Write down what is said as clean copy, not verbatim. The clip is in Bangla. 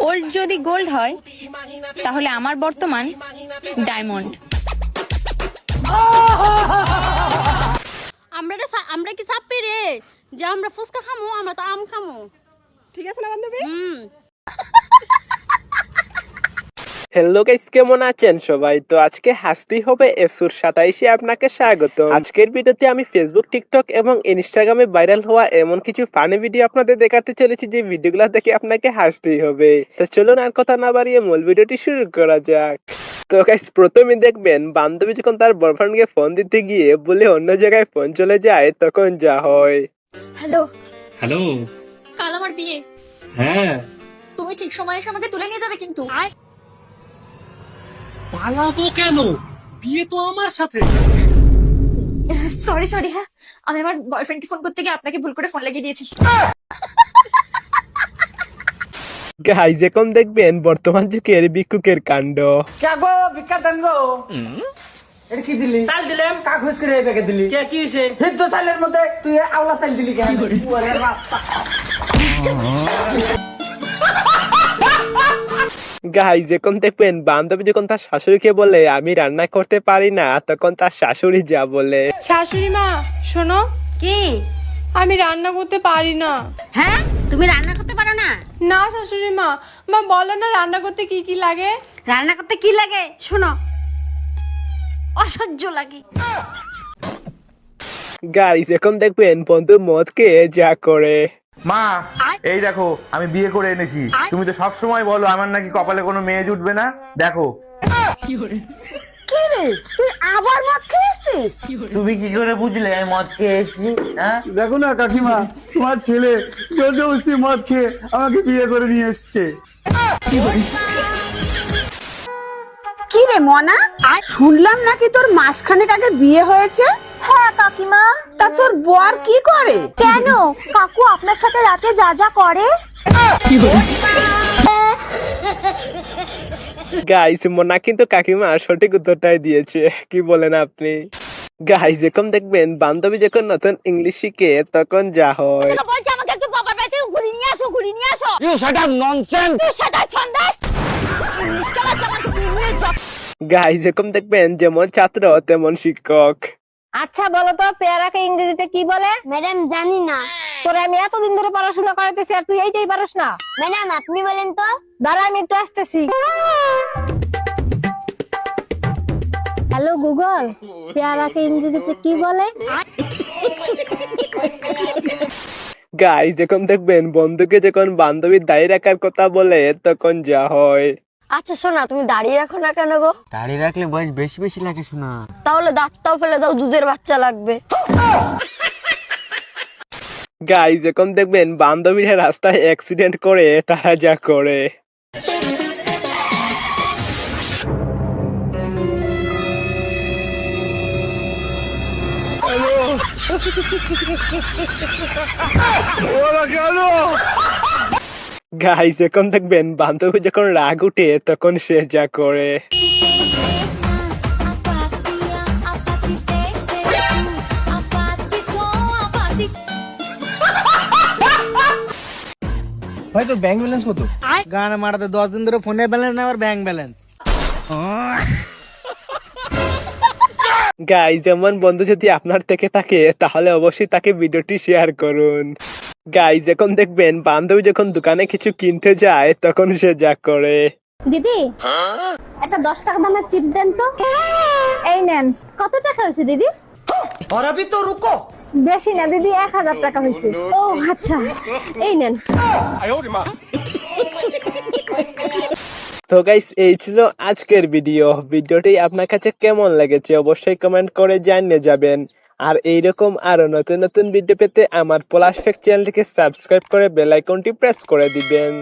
ওল্ড যদি গোল্ড হয় তাহলে আমার বর্তমান ডায়মন্ড। আমরা কি সাপ্পি রে যে আমরা ফুচকা খামো, আমরা তো আম খামো। ঠিক আছে না বান্ধবী? হ্যালো গাইস, কেমন আছেন সবাই? তো আজকে হাসতেই হবে এপিসোড 27 এ আপনাকে স্বাগত। আজকের ভিডিওতে আমি ফেসবুক, টিকটক এবং ইনস্টাগ্রামে ভাইরাল হওয়া এমন কিছু ফানি ভিডিও আপনাদের দেখাতে চলেছি যে ভিডিওগুলো দেখে আপনাকে হাসতেই হবে। তো চলুন আর কথা না বাড়িয়ে মূল ভিডিওটি শুরু করা যাক। তো গাইস, প্রথমে দেখবেন বান্ধবী যখন তার বয়ফ্রেন্ডকে ফোন দিতে গিয়ে বলে অন্য জায়গায় ফোন চলে যায় তখন যা হয়। Hello hello. কাল আমার বিয়ে, হ্যাঁ, তুমি ঠিক সময়ে এসে আমাকে তুলে নিয়ে যাবে কিন্তু। পালাবো কেন? বিয়ে তো আমার সাথে। সরি হ্যাঁ, আমি আমার বয়ফ্রেন্ডকে ফোন করতে গিয়ে আপনাকে ভুল করে ফোন লাগিয়ে দিয়েছি। গাইস, এখন দেখবেন বর্তমান যুগের ভিক্ষুকের কাণ্ড। কাগো ভিক্ষা দেন গো। এটা কি দিলি? চাল দিলাম, কাগজ করে বেগে দিলি। কে কি হইছে? হিদ্দ চালের মধ্যে তুই আওলা চাল দিলি কেন? ওরে বাবা। গাইস, এখন দেখবেন বান্ধবী যখন তার শাশুড়িকে বলে আমি রান্না করতে পারি না, তখন তার শাশুড়ি যা বলে। শাশুড়ি মা শোনো, কি? আমি রান্না করতে পারি না। হ্যাঁ, তুমি রান্না করতে পারো না? না শাশুড়ি মা, মা বলো না রান্না করতে কি কি লাগে। রান্না করতে কি লাগে শোনো, অসহ্য লাগে। গাইস, এখন দেখবেন বন্ধু মদ খেয়ে যা করে। মা, এই দেখো আমি বিয়ে করে এনেছি। তুমি তো সব সময় বলো আমার নাকি কপালে কোনো মেয়ে জুটবে না। দেখো। কি রে, তুই আবার মদ খেয়েছিস? তুমি কি করে বুঝলে আমি মদ খেয়ে এসেছি? হ্যাঁ, দেখো না কাকিমা, তোমার ছেলে জোরজবরদস্তি মদ খেয়ে আমাকে বিয়ে করে নিয়ে এসছে। কি রে মনা, শুনলাম নাকি তোর মাসখানেক আগে বিয়ে হয়েছে? হ্যাঁ কাকিমা। তা তোর বর কি করে? কেন কাকু আপনার সাথে রাতে যা যা করে? গাইস, মোনা কিন্তু কাকিমা সঠিক উত্তরটাই দিয়েছে। কি বলেন আপনি? গাইস, এখন দেখবেন বান্ধবী যখন নতুন ইংলিশ শিখে তখন যা হয়। বলছি আমাকে একটু বাবার বাড়িতে ঘুরিয়ে নিয়ে আসো, ঘুরিয়ে নিয়ে আসো। You shut up nonsense. তুই সেটা ছন্দাস ইংলিশ ক্লাস আমাকে ঘুরিয়ে যাও। গাইস, এখন দেখবেন যেমন ছাত্র তেমন শিক্ষক। আচ্ছা বলো তো পেয়ারাকে ইংরেজিতে কি বলে? ম্যাডাম জানি না। তোরে আমি এতদিন ধরে পড়াশোনা করাতেছি আর তুই এইটাই পারস না? ম্যাডাম আপনি বলেন তো। দাঁড়া আমি একটু আসতেছি। হ্যালো গুগল, পেয়ারাকে ইংরেজিতে কি বলে? গাইস, এখন দেখবেন বন্ধুকে যখন বান্ধবীর দাঁড়িয়ে রাখার কথা বলে তখন যা হয়। আচ্ছা শোনা, তুমি দাঁড়িয়ে রাখো না কেন গো? দাঁড়িয়ে রাখলে বয়স বেশি বেশি লাগে শোনা। তাহলে দাঁতটাও ফেলে দাও, দুধের বাচ্চা লাগবে। গাইস, এখন দেখবেন বান্ধবীরা রাস্তায় অ্যাক্সিডেন্ট করে তারা যা করে। গাইস, এখন দেখবেন বান্ধবী যখন রাগ উঠে তখন সে যা করে। ভাই তোর ব্যাংক ব্যালেন্স কত? গান মারাতে 10 দিন ধরে ফোনে ব্যালেন্স না, আবার ব্যাংক ব্যালেন্স। গাইস, যেমন বন্ধু যদি আপনার থেকে থাকে তাহলে অবশ্যই তাকে ভিডিওটি শেয়ার করুন। গাইস, এখন দেখবেন বান্ধবী যখন দোকানে কিছু কিনতে যায় তখন সে যা করে। দিদি একটা 10 টাকা দামের চিপস দেন তো। এই নেন। কত টাকা হয়েছে দিদি? और अभी तो रुको। বেশি না দিদি, 1000 টাকা হয়েছে। ও আচ্ছা, এই নেন। তো গাইস, এই ছিল আজকের ভিডিওটি আপনার কাছে কেমন লেগেছে অবশ্যই কমেন্ট করে জানিয়ে যাবেন। আর এইরকম আরো নতুন নতুন ভিডিও পেতে আমার পলাশ ফ্যাক্ট চ্যানেলটিকে সাবস্ক্রাইব করে বেল আইকনটি প্রেস করে দিবেন।